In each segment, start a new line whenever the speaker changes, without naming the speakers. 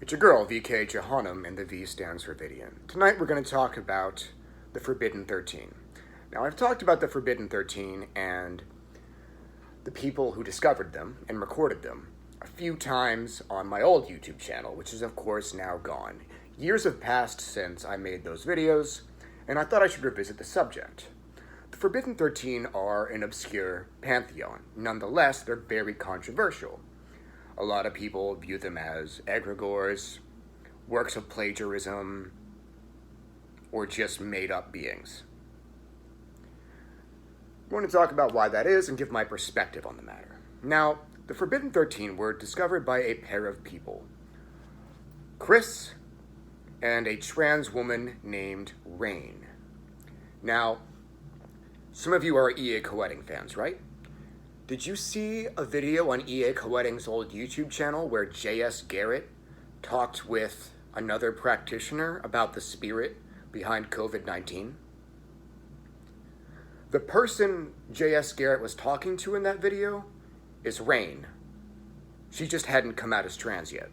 It's your girl, VK Jehanum, and the V stands for Vidian. Tonight we're going to talk about the Forbidden 13. Now, I've talked about the Forbidden 13 and the people who discovered them and recorded them a few times on my old YouTube channel, which is, of course, now gone. Years have passed since I made those videos, and I thought I should revisit the subject. The Forbidden 13 are an obscure pantheon. Nonetheless, they're very controversial. A lot of people view them as egregores, works of plagiarism, or just made-up beings. I want to talk about why that is and give my perspective on the matter. Now, the Forbidden 13 were discovered by a pair of people, Chris and a trans woman named Rain. Now, some of you are E.A. Koetting fans, right? Did you see a video on E.A. Koetting's old YouTube channel where J.S. Garrett talked with another practitioner about the spirit behind COVID-19? The person J.S. Garrett was talking to in that video is Rain. She just hadn't come out as trans yet.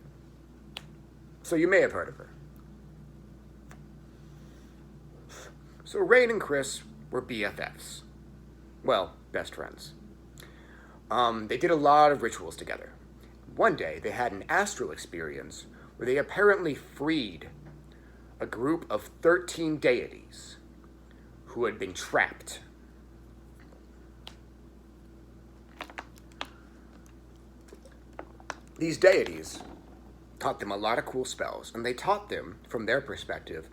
So you may have heard of her. So Rain and Chris were BFFs. Well, best friends. They did a lot of rituals together. One day, they had an astral experience where they apparently freed a group of 13 deities who had been trapped. These deities taught them a lot of cool spells, and they taught them, from their perspective,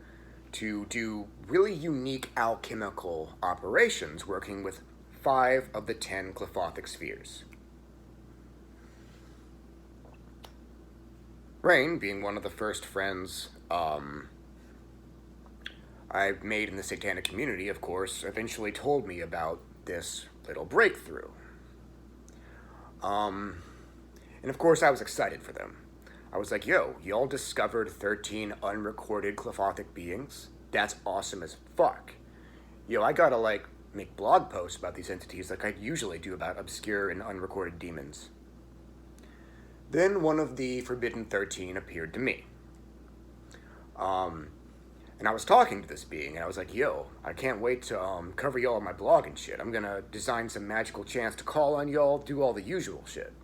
to do really unique alchemical operations working with 5 of the 10 Qliphothic spheres. Rain, being one of the first friends I made in the satanic community, of course, eventually told me about this little breakthrough. And of course I was excited for them. I was like, yo, y'all discovered 13 unrecorded Qliphothic beings? That's awesome as fuck. Yo, I gotta, make blog posts about these entities like I usually do about obscure and unrecorded demons. Then one of the Forbidden 13 appeared to me. And I was talking to this being, and I was like, yo, I can't wait to cover y'all on my blog and shit. I'm gonna design some magical chants to call on y'all, do all the usual shit.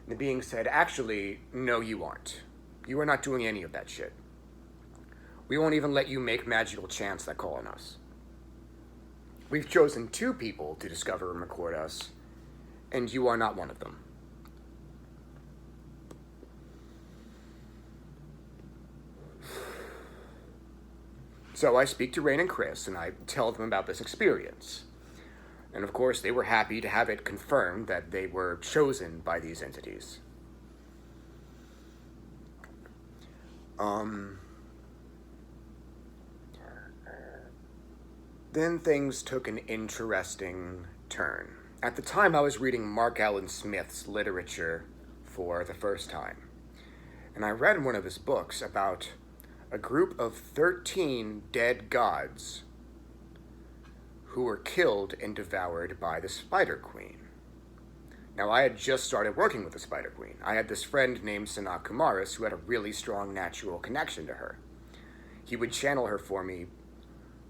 And the being said, actually, no you aren't. You are not doing any of that shit. We won't even let you make magical chants that call on us. We've chosen 2 people to discover and record us, and you are not one of them. So I speak to Rain and Chris, and I tell them about this experience. And of course, they were happy to have it confirmed that they were chosen by these entities. Then things took an interesting turn. At the time, I was reading Mark Allen Smith's literature for the first time. And I read in one of his books about a group of 13 dead gods who were killed and devoured by the Spider Queen. Now, I had just started working with the Spider Queen. I had this friend named Sanat Kumaris who had a really strong natural connection to her. He would channel her for me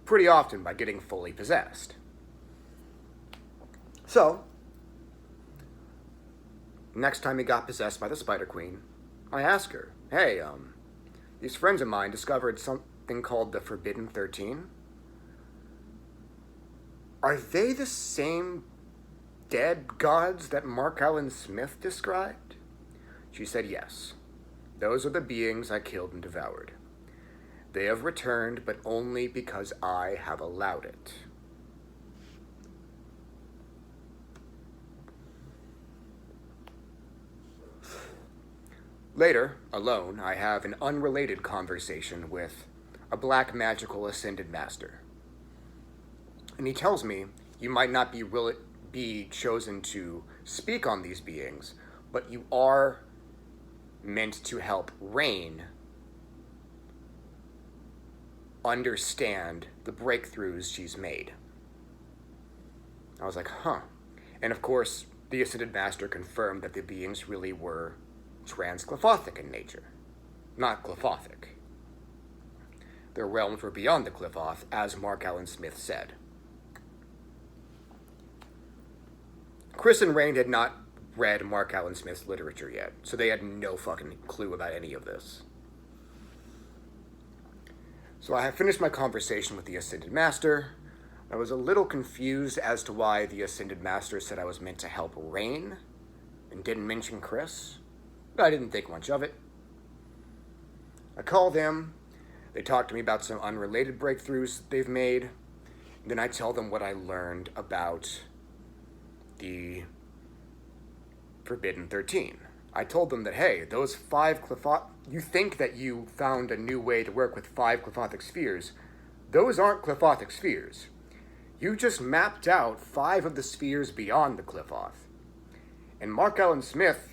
pretty often by getting fully possessed. So, next time he got possessed by the Spider Queen, I asked her, hey, these friends of mine discovered something called the Forbidden 13. Are they the same dead gods that Mark Allen Smith described? She said yes. Those are the beings I killed and devoured. They have returned, but only because I have allowed it. Later, alone, I have an unrelated conversation with a black magical ascended master. And he tells me you might not be chosen to speak on these beings, but you are meant to help Rain understand the breakthroughs she's made. I was like, huh. And of course, the Ascended Master confirmed that the beings really were Trans-Qliphothic in nature. not Qliphothic. Their realms were beyond the Qliphoth, as Mark Allen Smith said. Chris and Rain had not read Mark Allen Smith's literature yet, so they had no fucking clue about any of this. So I had finished my conversation with the Ascended Master. I was a little confused as to why the Ascended Master said I was meant to help Rain and didn't mention Chris, but I didn't think much of it. I call them. They talk to me about some unrelated breakthroughs they've made. And then I tell them what I learned about the Forbidden 13. I told them that, hey, those 5 you think that you found a new way to work with 5 Qliphothic spheres. Those aren't Qliphothic spheres. You just mapped out 5 of the spheres beyond the Qliphoth. And Mark Allen Smith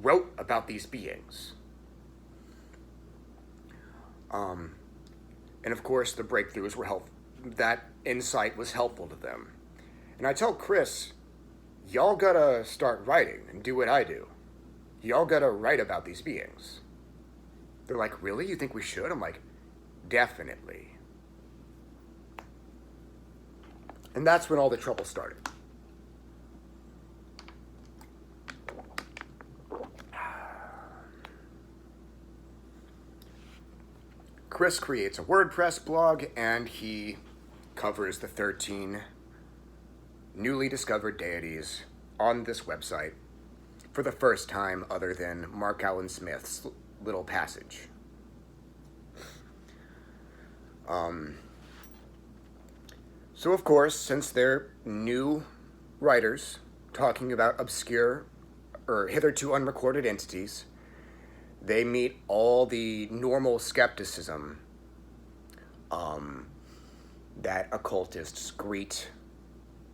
wrote about these beings. And of course, the breakthroughs were helpful. That insight was helpful to them. And I tell Chris, y'all gotta start writing and do what I do. Y'all gotta write about these beings. They're like, really? You think we should? I'm like, definitely. And that's when all the trouble started. Chris creates a WordPress blog, and he covers the 13 newly discovered deities on this website for the first time other than Mark Allen Smith's little passage. So of course, since they're new writers talking about obscure or hitherto unrecorded entities, they meet all the normal skepticism that occultists greet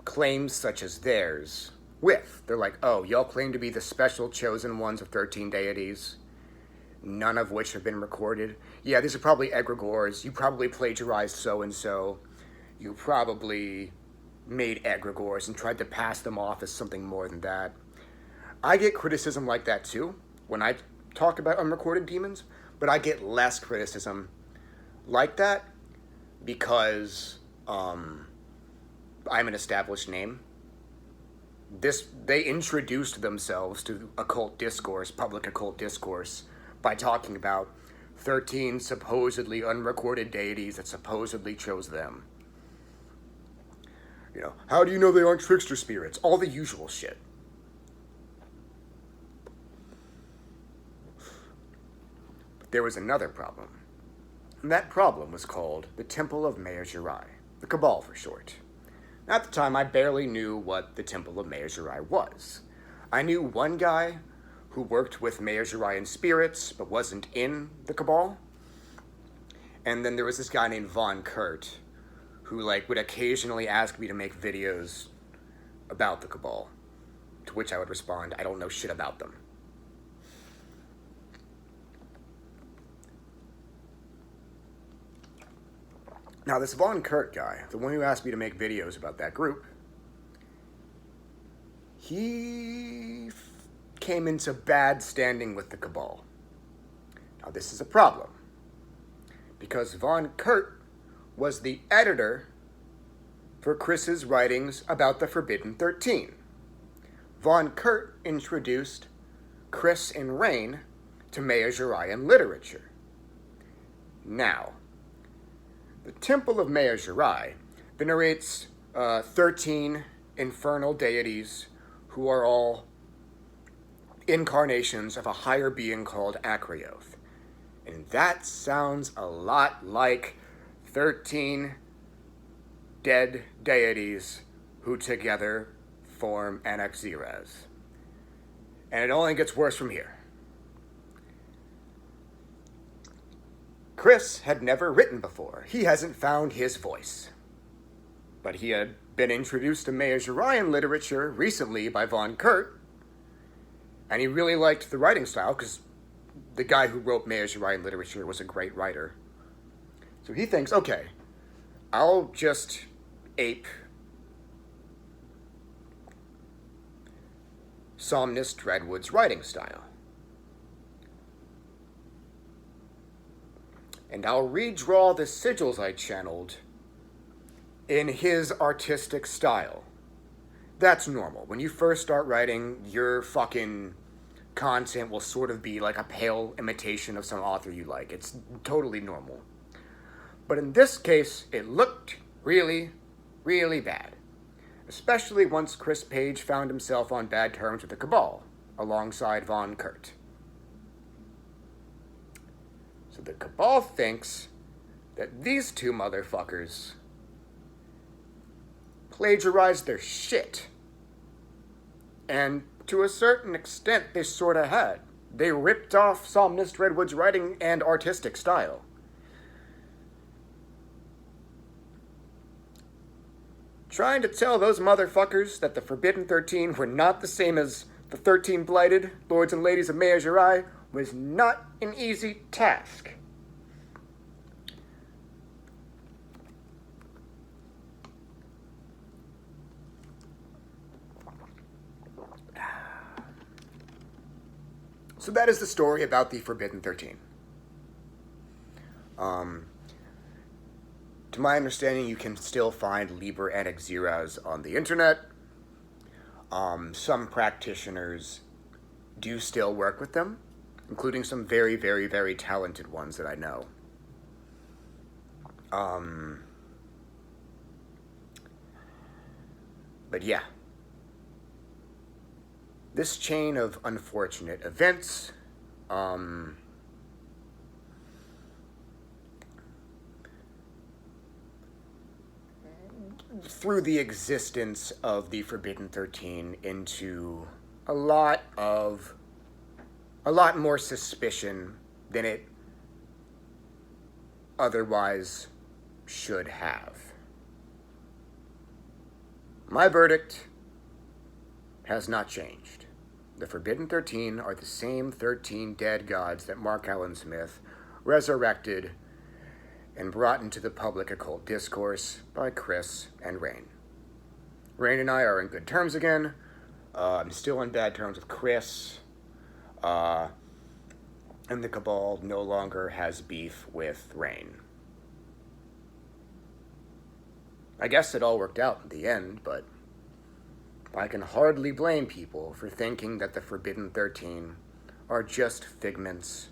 claims such as theirs with. They're like, oh, y'all claim to be the special chosen ones of 13 deities, none of which have been recorded. Yeah, these are probably egregores. You probably plagiarized so-and-so. You probably made egregores and tried to pass them off as something more than that. I get criticism like that too when I talk about unrecorded demons, but I get less criticism like that because I'm an established name. They introduced themselves to occult discourse, public occult discourse, by talking about 13 supposedly unrecorded deities that supposedly chose them. You know, how do you know they aren't trickster spirits? All the usual shit. But there was another problem. And that problem was called the Temple of Mea-Jirai, the Cabal for short. At the time, I barely knew what the Temple of Mea-Jirai was. I knew one guy who worked with Mea-Jiraian spirits, but wasn't in the Cabal. And then there was this guy named Von Kurt, who would occasionally ask me to make videos about the Cabal, to which I would respond, I don't know shit about them. Now, this Von Kurt guy, the one who asked me to make videos about that group, he came into bad standing with the Cabal. Now, this is a problem, because Von Kurt was the editor for Chris's writings about the Forbidden 13. Von Kurt introduced Chris and Rain to Mea-Jiraian literature. Now, the Temple of Mea-Jirai venerates 13 infernal deities who are all incarnations of a higher being called Akrioth. And that sounds a lot like 13 dead deities who together form Anaxirez. And it only gets worse from here. Chris had never written before. He hasn't found his voice. But he had been introduced to Mea-Jiraian literature recently by Von Kurt, and he really liked the writing style because the guy who wrote Mea-Jiraian literature was a great writer. So he thinks, okay, I'll just ape Somnus Dreadwood's writing style. and I'll redraw the sigils I channeled in his artistic style. That's normal. When you first start writing, your fucking content will sort of be like a pale imitation of some author you like. It's totally normal. But in this case, it looked really, really bad. Especially once Chris Page found himself on bad terms with the Cabal, alongside Von Kurt. So the Cabal thinks that these two motherfuckers plagiarized their shit. And to a certain extent, they sort of had. They ripped off Somnus Redwood's writing and artistic style. Trying to tell those motherfuckers that the Forbidden 13 were not the same as the 13 Blighted, Lords and Ladies of Mea Jirai, was not an easy task. So that is the story about the Forbidden 13. To my understanding, you can still find Liber Anaxiras on the internet. Some practitioners do still work with them, including some very, very, very talented ones that I know. But yeah. This chain of unfortunate events, threw the existence of the Forbidden 13 into a lot more suspicion than it otherwise should have. My verdict has not changed. The Forbidden 13 are the same 13 dead gods that Mark Allen Smith resurrected and brought into the public occult discourse by Chris and Rain. Rain and I are in good terms again. I'm still in bad terms with Chris. And the Cabal no longer has beef with Rain. I guess it all worked out in the end, but I can hardly blame people for thinking that the Forbidden 13 are just figments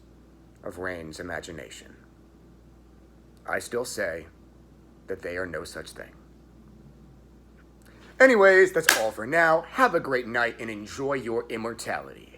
of Rain's imagination. I still say that they are no such thing. Anyways, that's all for now. Have a great night and enjoy your immortality.